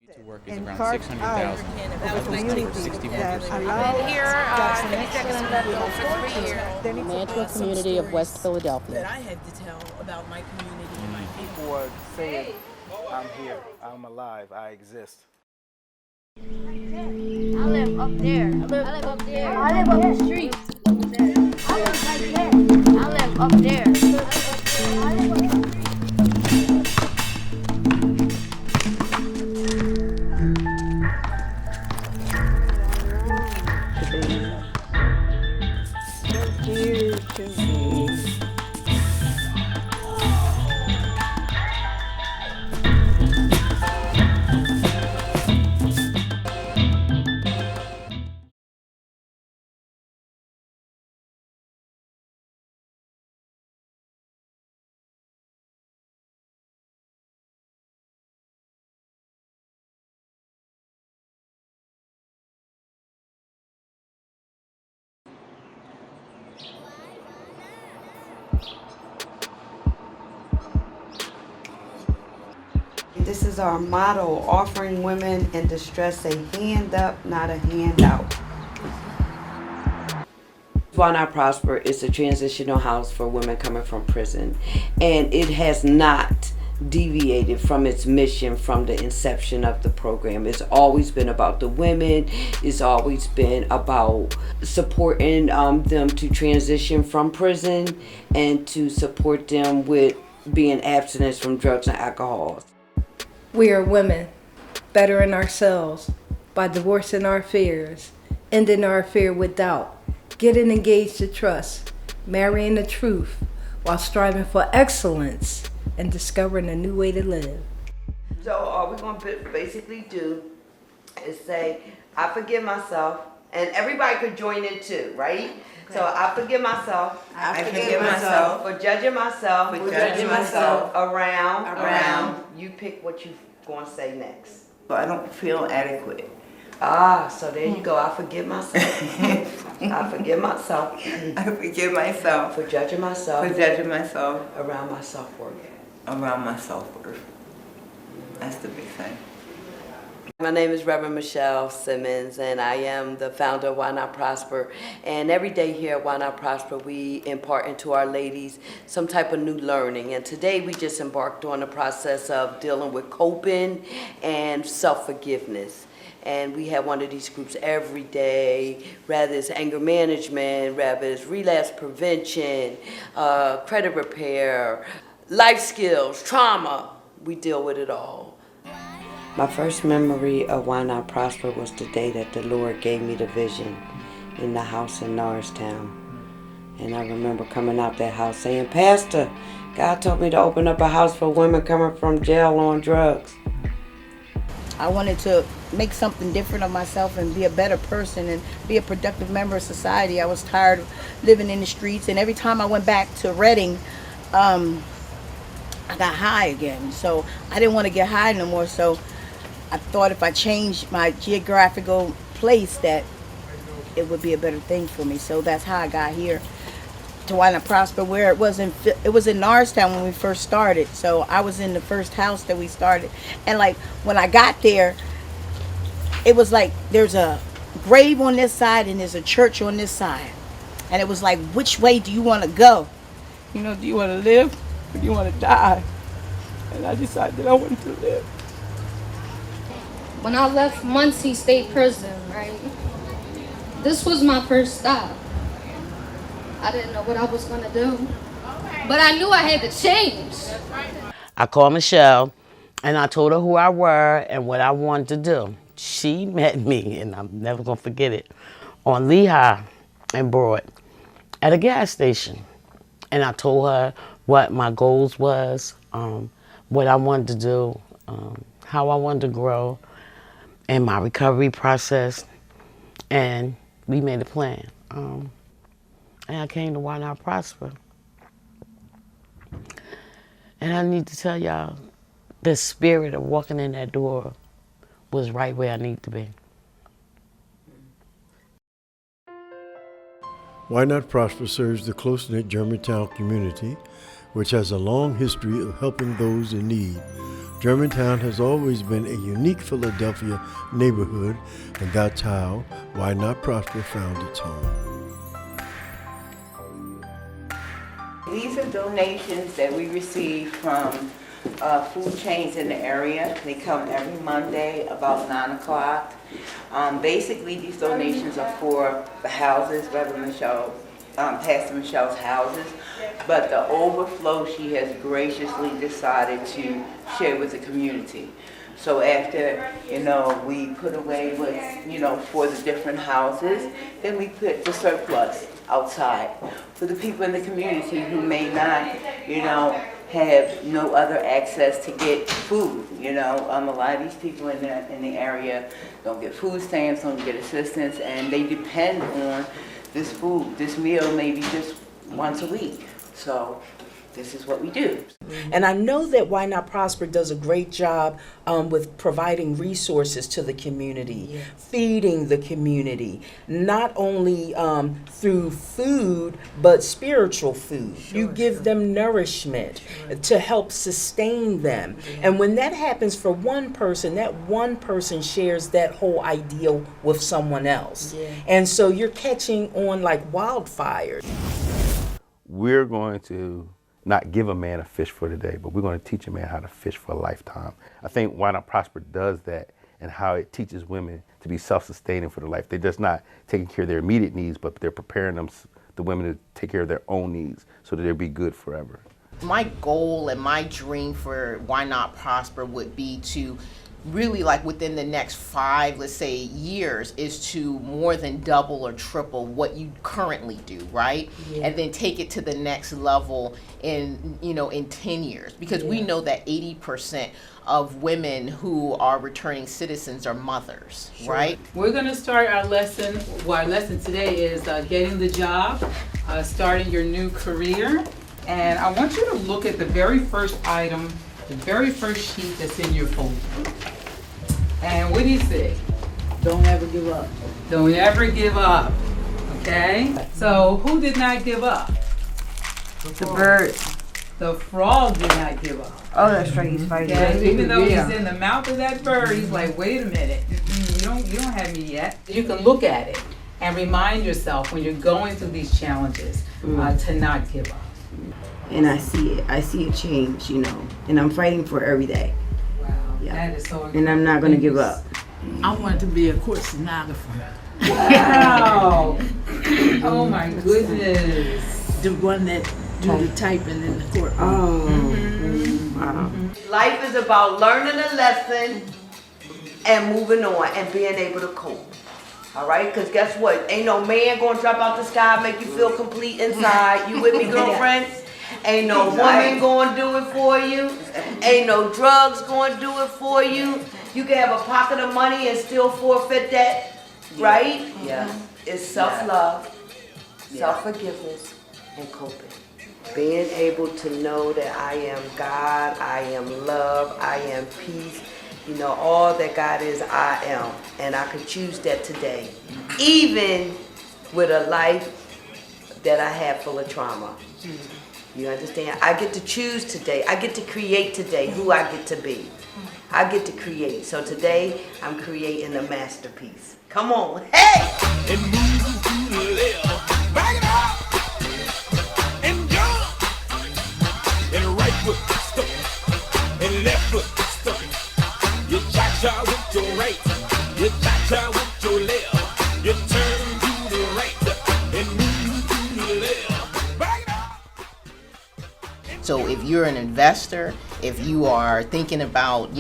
To work is around 600,000. Over 61%. Mantua community of West Philadelphia. That I had to tell about my community and my people. People are saying, I'm here, I'm alive, I exist. I live up there. I live up there. I live up the street. I live right there. I live up there. I live up the street. This is our motto, offering women in distress a hand up, not a handout. Why Not Prosper is a transitional house for women coming from prison, and it has not deviated from its mission from the inception of the program. It's always been about the women. It's always been about supporting them to transition from prison and to support them with being abstinent from drugs and alcohol. We are women, bettering ourselves by divorcing our fears, ending our fear with doubt, getting engaged to trust, marrying the truth, while striving for excellence and discovering a new way to live. So all we're going to basically do is say, I forgive myself, and everybody could join in too, right? Okay. So I forgive myself. I forgive myself for judging myself. Around. You pick what you're going to say next. So I don't feel adequate. So there you go. I forgive myself. I forgive myself. I forgive myself For judging myself. Around my self-worth. Around my self-worth. That's the big thing. My name is Reverend Michelle Simmons, and I am the founder of Why Not Prosper. And every day here at Why Not Prosper, we impart into our ladies some type of new learning. And today we just embarked on the process of dealing with coping and self-forgiveness. And we have one of these groups every day, rather it's anger management, rather it's relapse prevention, credit repair, life skills, trauma. We deal with it all. My first memory of Why Not Prosper was the day that the Lord gave me the vision in the house in Norristown. And I remember coming out that house saying, Pastor, God told me to open up a house for women coming from jail on drugs. I wanted to make something different of myself and be a better person and be a productive member of society. I was tired of living in the streets, and every time I went back to Reading, I got high again. So I didn't want to get high no more, so I thought if I changed my geographical place that it would be a better thing for me. So that's how I got here to Why Not Prosper, where it was in Norristown when we first started. So I was in the first house that we started. And like when I got there, it was like there's a grave on this side and there's a church on this side. And it was like, which way do you want to go? You know, do you want to live or do you want to die? And I decided that I wanted to live. When I left Muncie State Prison, right? This was my first stop. I didn't know what I was gonna do, but I knew I had to change. I called Michelle and I told her who I were and what I wanted to do. She met me, and I'm never gonna forget it, on Lehigh and Broad at a gas station. And I told her what my goals was, what I wanted to do, how I wanted to grow, and my recovery process. And we made a plan. And I came to Why Not Prosper. And I need to tell y'all, the spirit of walking in that door was right where I need to be. Why Not Prosper serves the close-knit Germantown community, which has a long history of helping those in need, Germantown has always been a unique Philadelphia neighborhood, and that's how Why Not Prosper found its home. These are donations that we receive from food chains in the area. They come every Monday about 9 o'clock. Basically, these donations are for the houses, Reverend Michelle, Pastor Michelle's houses, but the overflow she has graciously decided to share with the community. So after, we put away what's, for the different houses, then we put the surplus outside for the people in the community who may not, have no other access to get food. A lot of these people in the area don't get food stamps, don't get assistance, and they depend on this food, this meal, maybe just once a week. So this is what we do. And I know that Why Not Prosper does a great job with providing resources to the community, feeding the community, not only through food, but spiritual food. You give them nourishment to help sustain them. And when that happens for one person, that one person shares that whole ideal with someone else. And so you're catching on like wildfire. We're going to not give a man a fish for today, but we're going to teach a man how to fish for a lifetime. I think Why Not Prosper does that, and how it teaches women to be self-sustaining for their life. They're just not taking care of their immediate needs, but they're preparing the women to take care of their own needs so that they'll be good forever. My goal and my dream for Why Not Prosper would be to really, like within the next 5, let's say, years, is to more than double or triple what you currently do, right? And then take it to the next level in 10 years, because we know that 80% of women who are returning citizens are mothers, right? We're going to start our lesson. Our lesson today is getting the job, starting your new career. And I want you to look at the very first item, the very first sheet that's in your folder. And what do you say? Don't ever give up. Don't ever give up. Okay? So who did not give up? The bird. The frog did not give up. Oh, that's right. He's fighting. Okay? Even though he's in the mouth of that bird, he's like, wait a minute. You don't have me yet. You can look at it and remind yourself when you're going through these challenges to not give up. And I see it. I see a change, and I'm fighting for it every day. Wow, that is so. And I'm not going to give up. I want to be a court stenographer. Wow! Oh my goodness! The one that do the typing in the courtroom. Oh, wow. Life is about learning a lesson and moving on and being able to cope. All right? Because guess what? Ain't no man going to drop out the sky, make you feel complete inside. You with me, girlfriend? Ain't no woman going to do it for you. Ain't no drugs going to do it for you. You can have a pocket of money and still forfeit that, right? Yeah. It's self-love, self-forgiveness, and coping. Being able to know that I am God, I am love, I am peace. All that God is, I am. And I can choose that today. Even with a life that I have full of trauma. You understand? I get to choose today. I get to create today who I get to be. I get to create. So today, I'm creating a masterpiece. Come on. Hey! And move to the left. Back it up. And jump. And right foot stuck. And left foot stuck. You cha-cha with your right. You cha-cha with your left. You turn to the right. And move to the left. Back it up. So if you're an investor, if you are thinking about,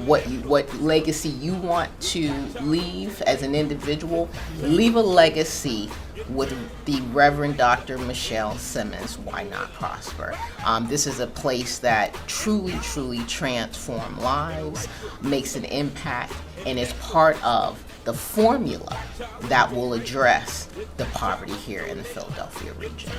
what legacy you want to leave as an individual, leave a legacy with the Reverend Dr. Michelle Simmons, Why Not Prosper. This is a place that truly, truly transforms lives, makes an impact, and is part of the formula that will address the poverty here in the Philadelphia region.